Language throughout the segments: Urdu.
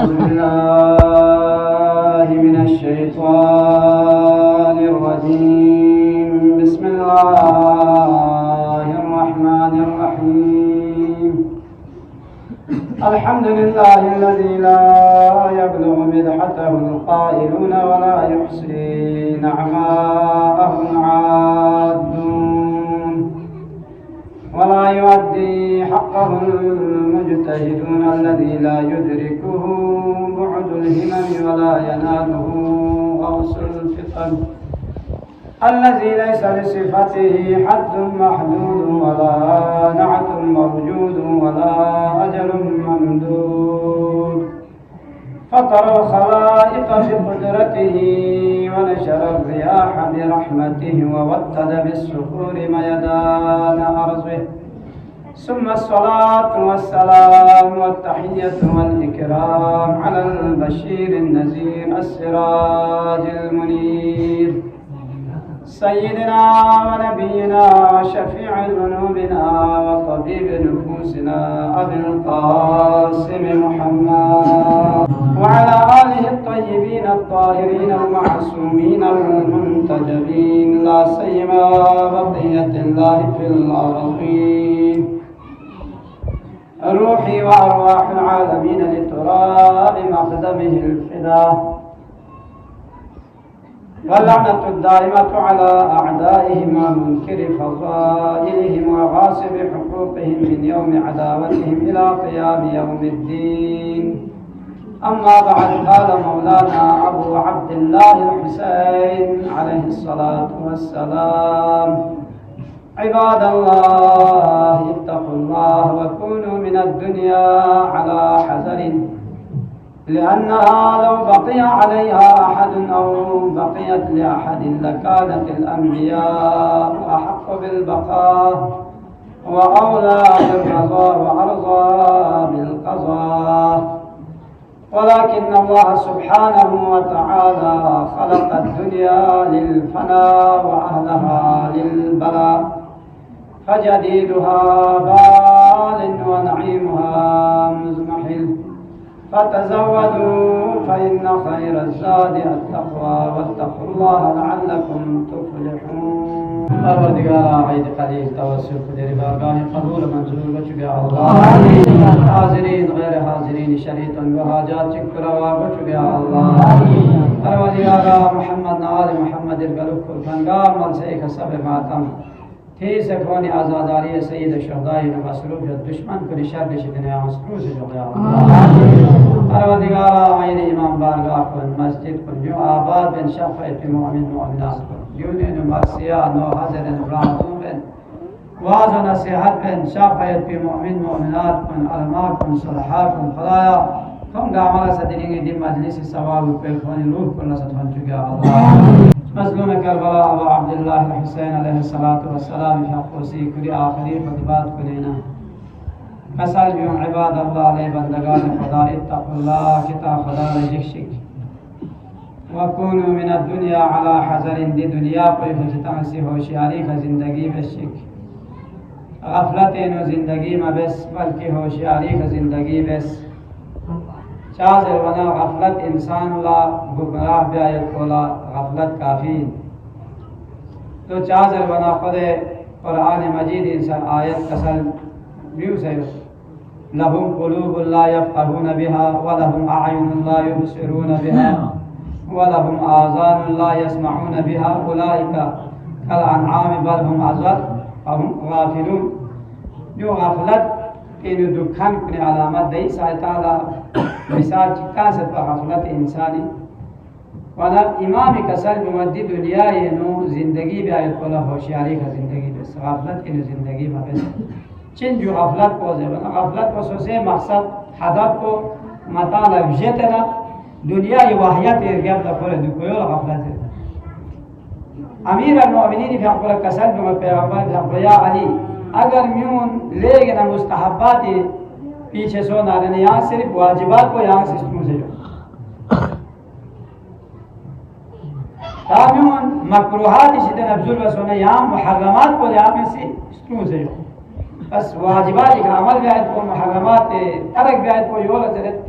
أعوذ بالله من الشيطان الرجيم. بسم الله الرحمن الرحيم. الحمد لله الذي لا يبلغ مدحته القائلون ولا يحصي نعماءه العادون ولا يؤدي حقه المجتهدون الذي لا يدركه بعد الهمم ولا يناله غوص الفطن الذي ليس لصفته حد محدود ولا نعت موجود ولا أجل ممدود. فطر الخلائق بقدرته ونشر الرياح برحمته ووتد بالصخور ميدان أرضه. ثم الصلاة والسلام والتحية والإكرام على البشير النذير السراج المنير سيدنا ونبينا وشفيع ذنوبنا وطبيب نفوسنا أبي القاسم محمد وعلى آله الطيبين الطاهرين المعصومين المنتجبين لا سيما بقية الله في الأرضين. روحي وأرواح العالمين لتراب مقدمه الفداء. واللعنة الدائمة على أعدائهم ومنكر فضائلهم وغاصب حقوقهم من يوم عداوتهم إلى قيام يوم الدين. أما بعد، قال مولانا أبو عبد الله الحسين عليه الصلاة والسلام: عباد الله اتقوا الله وكونوا من الدنيا على حذر، لأنها لو بقي عليها أحد أو بقيت لأحد لكانت الأنبياء أحق بالبقاء وأولى بالرضا وأرضى بالقضاء. ولكن الله سبحانه وتعالى خلق الدنيا للفناء وأهلها للبلاء، فجديدها بال ونعيمها مزمحل. فتزودوا فإن خير الزاد التقوى واتقوا الله لعلكم تفلحون. پروردگارا عید قلیل توسل در بارگاه قبول منظور بچگا الله. حاضرین غیر حاضرین شریطن و حاجات چکروا بچگا الله. پروردگارا محمد نال محمد الگلوک فرنگار ملسیک سب ماتم تیز کونی آزاداری سید شهدای مصروف دشمن کنی شر دنیا مصروف جگا الله. پروردگارا عین امام بارگاه کن، مسجد کن، جو آباد بن شفاعت مؤمن مؤمنات کن، یونین مرسیہ نو حضر برامدون بن واز و نصیحت بن شفاعت مؤمن مؤمنات کن، علماء کن، صلحاء کن. خدایا تم گامل صدرینگی دی مجلس سوال پر کنی روح کن لستون جگا الله. مظلوم کربلا ابو عبداللہ الحسین علیہ الصلاة والسلام حقوسی کری آخری خطبات کنینا مثال بیون عباد اللہ علیہ بندگان خدا اتقوا اللہ کتا خدا رجشک وکونو من الدنیا علی حذر. دی دنیا پر خجتان سی ہوشیاری کا زندگی بشک، غفلت نو زندگی ما بس بلکہ ہوشیاری کا زندگی بس. چازر ونا غفلت انسان لا گمراہ بیایت کولا غفلت کافی تو چازر ونا خود قرآن مجید انسان آیت کسل بیو سے لهم قلوب لا يفقهون بها ولهم أعين لا يبصرون بها ولهم آذان لا يسمعون بها أولئك كالأنعام بل هم أضل وهم غافلون. جو غفلت اینو دکان کنی علامت دی سای تعالی مثال چکا ست غفلت انسانی وانا امام کسل بمدی دنیای نو زندگی بیاید کولا ہوشیاری کا زندگی بس غفلت اینو زندگی ما بس چین جو غفلت کو زبنا غفلت کو سوسے مقصد هدف کو مطالب جتنا دنیای واحیت ارگاب لپاره دکویل غفلت. امیر المؤمنین فی اقبال کسل بمد پیغمبر فی اقبال یا علی اگر میون لیکن مستحبات پیچھے سو نارنے یہاں صرف واجبات کو یہاں سسٹم سے جو تابعون مکروحات شدن افضل وسونا یہاں محرمات کو یہاں سے سسٹم سے جو بس واجبات کا عمل بیعت کو محرمات ترک بیعت کو یولا زرت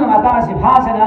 ngata si phasena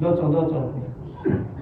200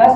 10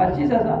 25,000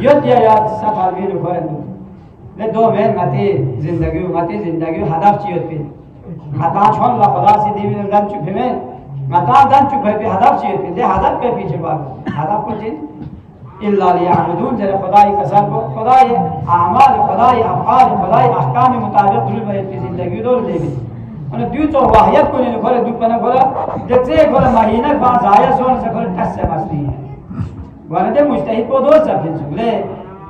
یاد یاد سفر بیرو خورد نه دو من متی زندگی هدف چیت بین متا چون لا خدا سی دیوین دن چوب من متا دن چوب پی هدف چیت بین ده هدف پی پیچه بار هدف کو چین الا لیعبدون جل خدای قسم کو خدای اعمال خدای افعال خدای احکام مطابق دل بر زندگی دور دیوین اون دیو تو واحد کو نه خور دو پنا خور جتse خور مہینہ با ضایع سون سے خور کس سے مستی ہے وانده مجتهد کو دو سفین سوله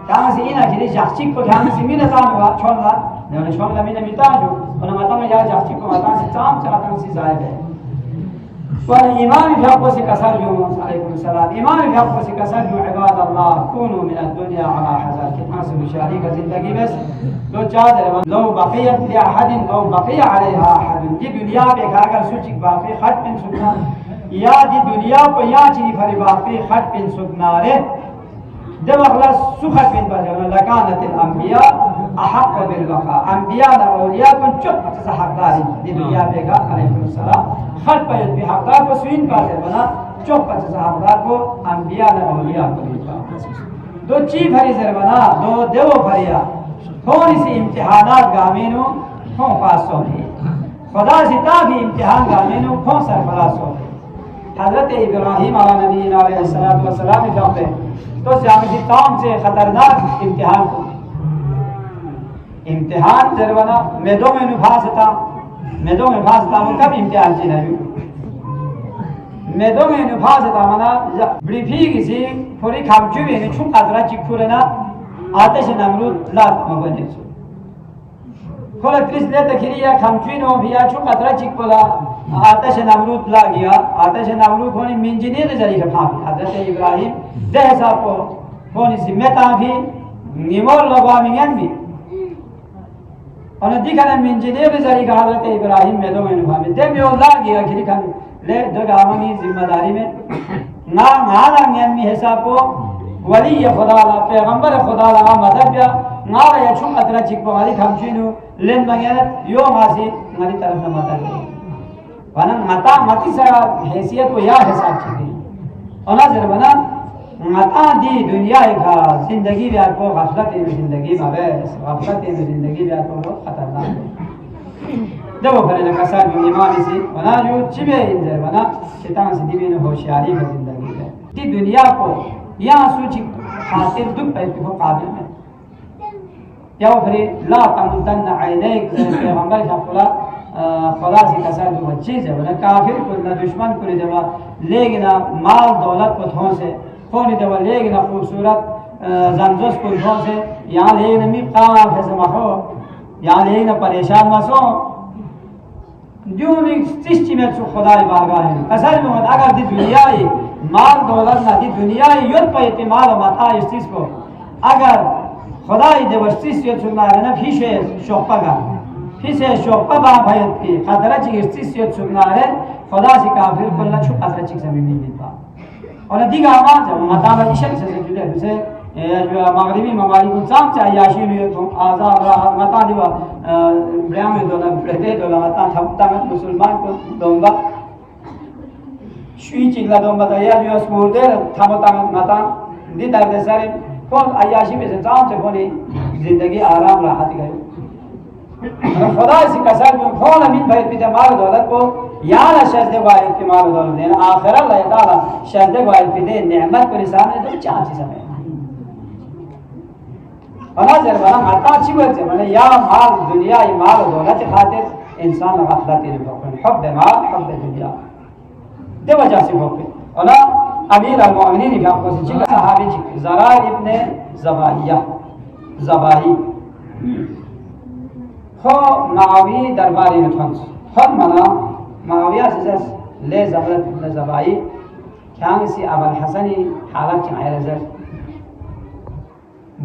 کامسی اینا که جاچیک کو کامسی مینه تانوا چونلا نه چونلا مینه میتاجو اون ماتام یا جاچیک کو ماتام چام چاتام سی زایده وان امام بحق سی کسر جو علیکم السلام امام بحق سی کسر جو عباد الله كونوا من الدنيا على حذر که حاصل شریک زندگی بس لو چادر لو بقیت لاحد او بقي عليها احد دی دنیا به اگر سوچ باقی خط بن سکنا یا دی دنیا کو یا چی فری باقی خط بن سکناره دم اخلاص سخت بن بجانا لکانت الانبیاء احق بالبقاء انبیاء و اولیاء کن چپ سے حقداری دی دنیا پہ کا علیہ السلام خط پیت بھی حقدار کو سوین پاسے بنا چپ سے حقدار کو انبیاء و اولیاء کو دو چی بھری زر بنا دو دیو بھریا تھوڑی سی امتحانات گامینو کھوں پاس ہو خدا سے تابی امتحان گامینو کھوں سرفراز ہو حضرت ابراہیم علیہ نبینا علیہ السلام فرماتے تو جامعی تام سے خطرناک امتحان کو امتحان ضرورنا میدوں میں نفاذتا وہ کب امتحان چی نہیں میدوں میں نفاذتا منا بڑی بھی کسی پوری کھامچو بھی نہیں چھو قدرہ چک پورنا آتش نمرود لات مبنے سو کھولا تریس لیتا کھریا کھامچوی نو بھی چھو قدرہ چک پولا آتش نمرود لا گیا آتش نمرود ہونی منجنیر ذریعہ پھانپی حضرت ابراہیم دہ حساب کو ہونی سمیتا بھی نیمور لگوا منگن بھی انہوں دیکھنا منجنیر ذریعہ حضرت ابراہیم میں دو میں نفامی دہ میں لا گیا کھری کھانی لے دو گامنی ذمہ داری میں نالا نگن میں حساب کو ولی خدا اللہ پیغمبر خدا اللہ مدد بیا نالا یا چھو قطرہ چک پا مالی کھمچینو لن بگیرت یو ماسی مالی طرف نہ مدد بیا وانا متی سا حیثیت کو یا حساب چکی اونا ضربنا متا دی دنیا کا زندگی بیار کو غفلت زندگی مبیس غفلت زندگی بیار کو بہت خطرناک دو پھرنے کسا جو ایمانی سی اونا جو چبے ان ضربنا شیطان سی دیوین ہوشیاری کا زندگی ہے دی دنیا کو یہاں سوچی خاطر دکھ پیتی کو قابل ہے یا وہ پھری لا تمتن عینیک پیغمبر شاہ خدا سے کسر جو چیز ہے نہ کافر کو نہ دشمن کو نہیں دوا لیکن مال دولت کو تھون سے کون دوا لیکن خوبصورت زنجوس کو تھون سے یہاں لیکن می قام ہے سمحو یہاں لیکن پریشان مسو دیونی تیسچی میں سو خدای بارگاہ ہے کسر میں اگر دی دنیا مال دولت نہ دی دنیا یود پہ اعتماد و متا اس چیز کو اگر خدای دے ورسیس یہ سننا ہے نا پھیش ہے شوقا گا پھیسے شوقا با بھائیت کی قدرہ چی ارسیس یہ سننا ہے خدا سی کافر کلنا چھو قدرہ چی زمینی ملتا اور دیگا آمان جب مطابع عشق سے جلے جسے مغربی ممالک انسان سے عیاشی ہوئی تو آزاد راحت مطا دیوا بریام دولا بریتے دولا مطا تھمتا مسلمان کو دونگا شوی چگلا دونگا تا یا جو اسمور دے تھمتا مطا دی درد سر کون عیاشی میں سے انسان سے کونی زندگی آرام راحت گئے خدا اسی کسر میں کون امین بھائی پیتا مال دولت کو یانا شہزد واحد کی مال دولت دینا آخر اللہ تعالی شہزد واحد پیتے نعمت کو نسان نے دو چاہ چیزیں میں فنظر بنا مرتا چی وقت ہے یا مال دنیا مال دولت خاطر انسان غفلت نبوکن حب مال حب دنیا دے وجہ سے بوکن اونا امیر المؤمنین بھی آپ کو سے چکا صحابی چکا زرار ابن زباہی خو معاوی درباری نتونس خود منا معاویہ سے لے زبرت ابن زبائی کیان سی ابو الحسنی حالت چاہے رزر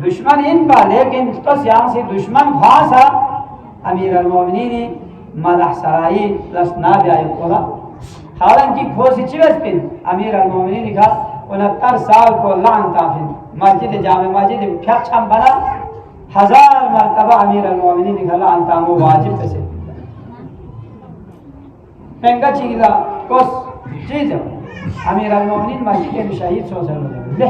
دشمن ان کا لیکن تو یہاں سے دشمن خاصا امیر المومنین مدح سرائی لسنا بیائی کولا حالانکہ کھوسی چیوز پن امیر المومنین کا 69 سال کو لعن تافن مسجد جامع مسجد پھر چھم بنا 1000 مرتبہ امیر المومنین کا لعن تامو واجب پسے پنگا چیزا کس چیز ہے امیر المومنین مسجد کے شہید سو سر لے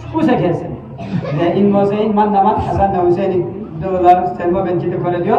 Scusa che se in Mosein mandama Hasan Hussein $2 selma benchite kore diyo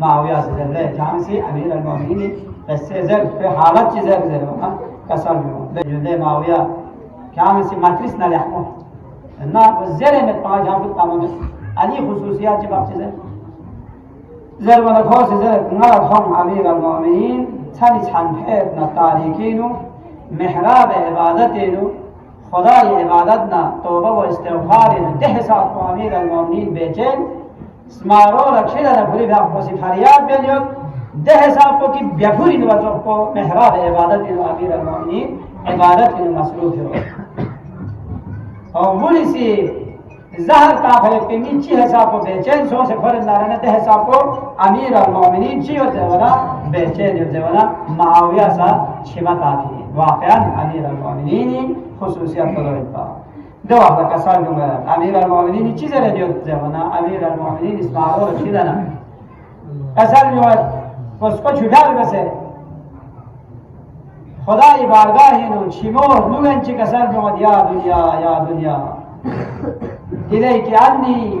معاویه زله جامسی امیر المؤمنین قصه زر به حالت چیز زر کسر می‌کنه معاویه جامسی ماتریس نلحمه نه زر مت پاج هم تمام علی خصوصیات چه بخش زر و نخواست زر نرد هم امیر المؤمنین تنی تنپیر نتاریکینو محراب عبادتینو خدای عبادتنا توبه و استغفار ده ساعت کو امیر المؤمنین بیچین سمارو رکشید نپوری به افوسی فریاد بیلیون ده ساعت کو کی بیپوری نوزو کو محراب عبادتینو امیر المؤمنین عبادتینو مصروف رو اولی سی زهر تافه پیمی چی حساب کو بیچین سو سے فرد نارنه ده حساب کو امیر المؤمنین چی ہوتے ونا بیچین ہوتے ونا معاویہ سا چیما تافی واقعا امیر المؤمنین خصوصیت دارد دو وقت کسان جمعه امیر المؤمنین چیز را دیوته ونا امیر المؤمنین اسماعیل رو چی دارن کسان جمعه اسکو چودار بسه خدای بارگاهی نو چیمور نوگن چی کسان جمعه یا دنیا إليك عني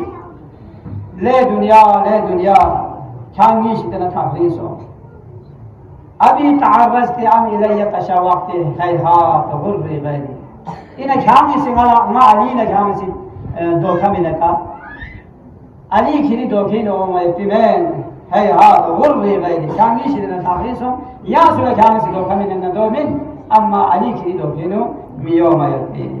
لا دنيا كان يشتنا تفريسه أبي تعرضت أم إلي تشوقت هيهات غربي غيري إن كان يسمع ما علينا كان يسمع دوكا منك علي كني دوكين وما يبتمين هيهات غربي غيري كان يشتنا تفريسه يا سوى كان يسمع دوكا من دومين أما علي كني دوكين ميوم يبتمين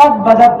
قد بدت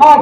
ما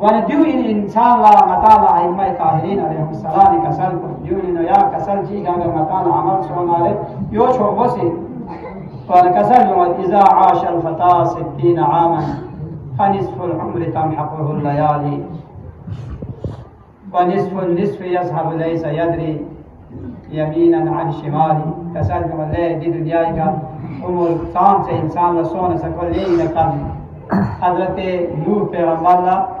وانا ديو انسان لا مطالع ائمه طاهرين عليهم السلام كسل ديو انه يا كسل جي كان مطالع عمل سوناله يو شوبسي وانا كسل اذا عاش الفتى 60 عاما فنصف العمر تمحقه الليالي ونصف النصف يذهب ليس يدري يمينا عن شمالي كسل والله دي دنيا کا عمر شان سے انسان لا سونا سکل نہیں کم حضرت نوح پیغمبر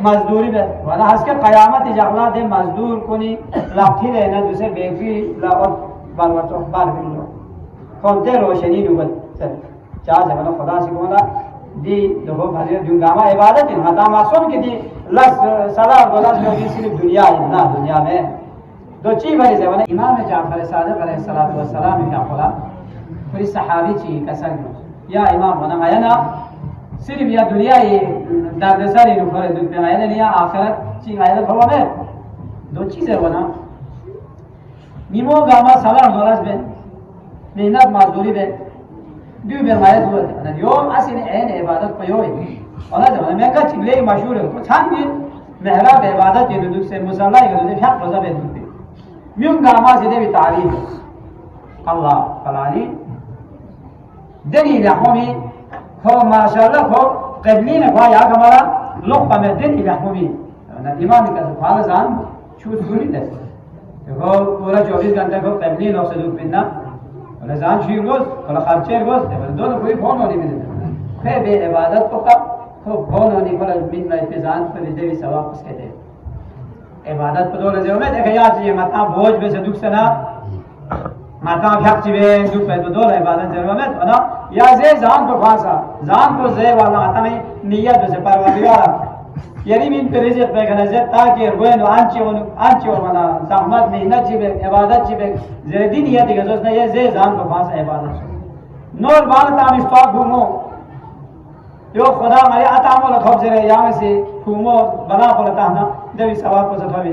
مزدوری به ولی هست که قیامت جغلات مزدور کنی لحظی لینا دوسه بیگی لعب بروچو بر بیلو کنته روشنی دوبت چاہے ولی خدا سے کہنا دی دو فضیلت جنگامہ عبادت ہے حتا مقصود کہ دی لس صلاح دولت میں صرف دنیا ہے نہ دنیا میں دو چی بری سے ولی امام جعفر صادق علیہ الصلوۃ والسلام کا قول کوئی صحابی چی کسر یا امام بنا آیا صرف یا دنیا یہ دردسر یہ نفر دل پہ آیا نہیں آخرت چی آیا بھوا میں دو چیزیں بنا نیمو گاما صلاح دولت میں محنت مزدوری میں دیو بیمایت ہوئے یوم اصل عین عبادت پیوئی اور میں کہا چگلے مشہور ہے چھان بھی محراب عبادت یہ دودھ سے مصالح کے دودھ سے حق رضا بے دودھ میوم گاما سے دے بھی تعریف اللہ فلانی دنی لحومی خو ماشاءاللہ خو قبلین خواہ یا کمارا لوگ پا میں دنی لحومی امام کا فالزان چھوٹ سوری دے خو پورا 24 گھنٹے خو قبلین لوگ سے دودھ پیننا لزان شیر روز ولا خرچه روز دون کوئی فون نہیں ملتا خیر بے عبادت کو کب خوب فون نہیں ولا من میں فزان پر دے ثواب اس کہتے عبادت کو دور جو میں دیکھ یا چیز متا بوجھ میں سے دکھ سنا متا بھاگ چے دکھ پہ تو دور عبادت ضرور میں انا یا زے جان کو خاصا جان کو زے والا آتا نہیں نیت سے پروردگار یعنی من پریزت پہ کنا زے تاکہ روینو آنچی ونا زحمت محنت چی بے عبادت چی بے زیر دین یہ دیگه دوست نه یه زی زن کو خاص عبادت شد نور بال تام استاد گومو یو خدا مری اتامو لخوب زیر یام سی گومو بنا خلتا نا دوی ثواب کو زتوی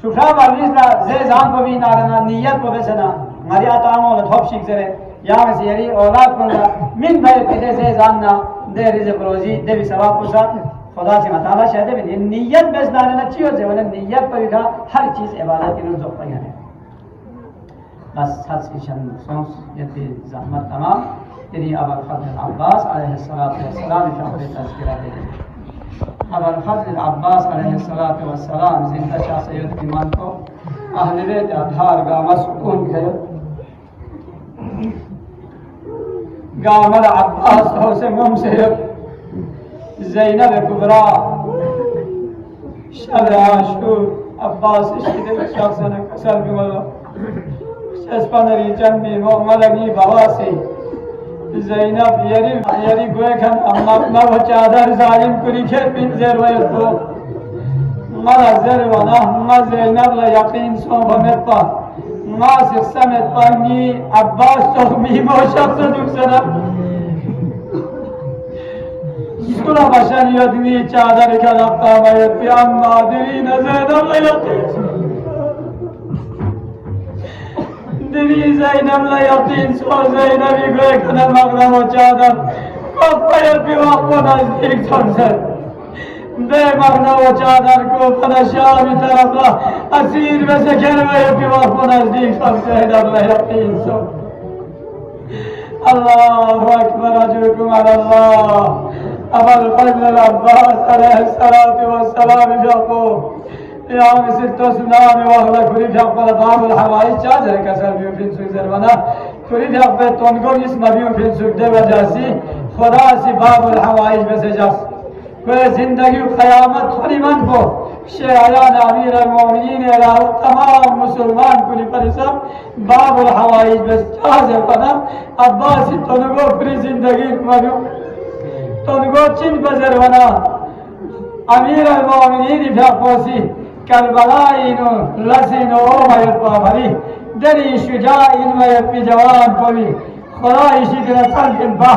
شفا ورلیس لا زی زن کو بھی نارنا نیت کو بسنا مری اتامو لخوب شیک زیر یام سی یری اولاد کو من بھائی پیدے زی زن نا دے رزق روزی دوی ثواب کو ساتھ خدا سے مطالعہ شاید ہے نیت بس نارنا چی ہو زی نیت پر بھی ہر چیز عبادت کی نزوق پر ہے بس حد کی شمس یتی زحمت تمام تیری ابوالفضل عباس علیہ السلام شاہد تذکرہ دے ابوالفضل عباس علیہ السلام زندہ شاہ سید ایمان کو اہل بیت اطہار گاما سکون گئے گامل عباس ہو سے ممسیب زینب کبرا شب عاشور عباس اشتدل شخص نکسر بمالله اسپانری جنبی مؤملنی بواسی زینب یری گوئے کھن اما و چادر ظالم کری کھر بین زیر ویدو مرا زیر ونا ما زینب لیقین صوب مطا ما سخصمت پانی عباس تخمی مو شخص دکسنا سکولا باشن یدنی چادر کھن اقامت بی اما درین زینب لیقین دری زینب لیقین سو زینبی گوئے کنن مغرم و چادر کو پیر پی وقت نزدیک سنسد دے مغرم و چادر کو پنا شامی طرف لا اسیر میں سے کروئے پی وقت نزدیک سنسد زینب لیقین سو اللہ اکبر اجرکم علی اللہ ابوالفضل العباس علیہ السلام جاکو یعنی ستو سنامی واغلا کری فیقبال باب الحوائی چاہز ہے کسر بیو فنسوک زرمانا کری فیقبال تونگو اسم بیو فنسوک دے وجاسی خدا سی باب الحوائی بسے جاس کوئی زندگی و قیامت خونی من کو شیعیان امیر المومنین الہو تمام مسلمان کلی پریسا باب الحوائی بس چاہز ہے پنا عباسی تونگو کری زندگی بیو تونگو چین بزرمانا امیر المومنین فیقباسی کربلائینو لسینو اومایت پافری دری شجائین مایت پی جوان پوی خدایشی که نسل کن با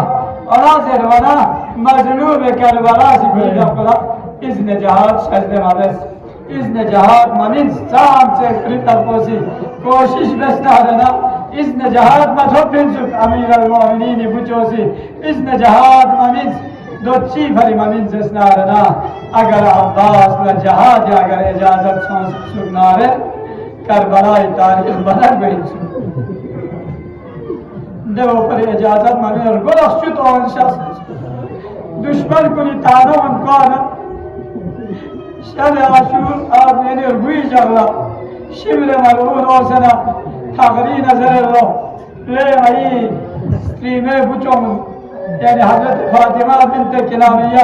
ارازر ونا مظلوم کربلا سی کوئی جبلا اذن جهاد شجد مابس اذن جهاد ممین سام سے کرتا پوسی کوشش بسنارنا اذن جهاد مطلب پنسک امیر المومنین بچوسی اذن جهاد ممین دو چی فری ممین سسنارنا اگر عباس لا جہاد یا اگر اجازت سنارے کربلائی تاریخ بنا گئی دو پر اجازت ممین اور گلخ شد آن شخص دشمن کنی تانو امکانا شب عاشور آدمینی رگوی جغلا شمر ملعون آسنا تغری نظر اللہ لے آئی سٹریمے بچوں یعنی حضرت فاطمہ بنت کلامیہ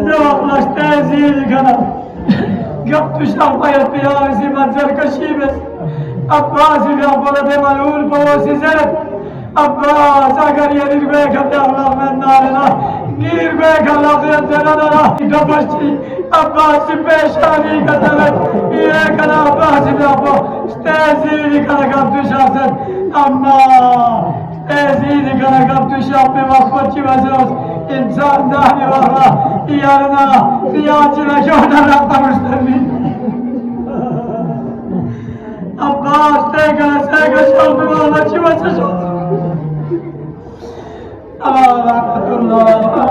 no lastézi gana gap tuşalmaya piyasi manzar kaşibes Abbas ile abla de malul boğası zeret Abbas agar yerir be kapı Allah mennarına gir be kalakıya zeradana kapaşçı Abbas peşani katarak iye kana Abbas ile abla stezi kana gap tuşalsın amma stezi kana gap tuşalpı vakfatçı vaziros İnsan dahi valla yarına fiyatçıyla şöyle raklamıştır Abbas teka şaldı valla çivası şaldı Allah rahmetullah